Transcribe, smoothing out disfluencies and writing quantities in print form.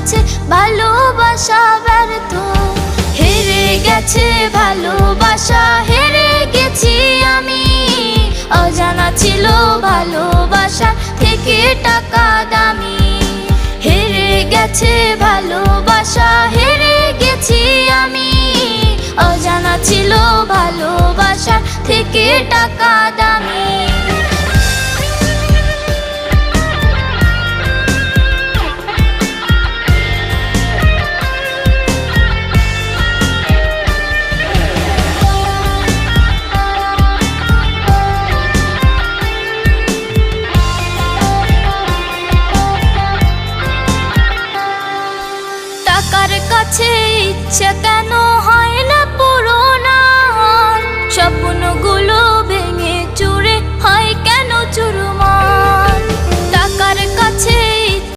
কাছে ভালোবাসা ব্যর্থ। হেরে গেছে ভালোবাসা, হেরে গেছি আমি। অজানা ছিল ভালোবাসা থেকে টাকা দামি। হেরে গেছে ভালোবাসা, হেরে গেছি আমি। অজানা ছিল ভালোবাসা থেকে টাকা দামি। টাকার কাছে ইচ্ছে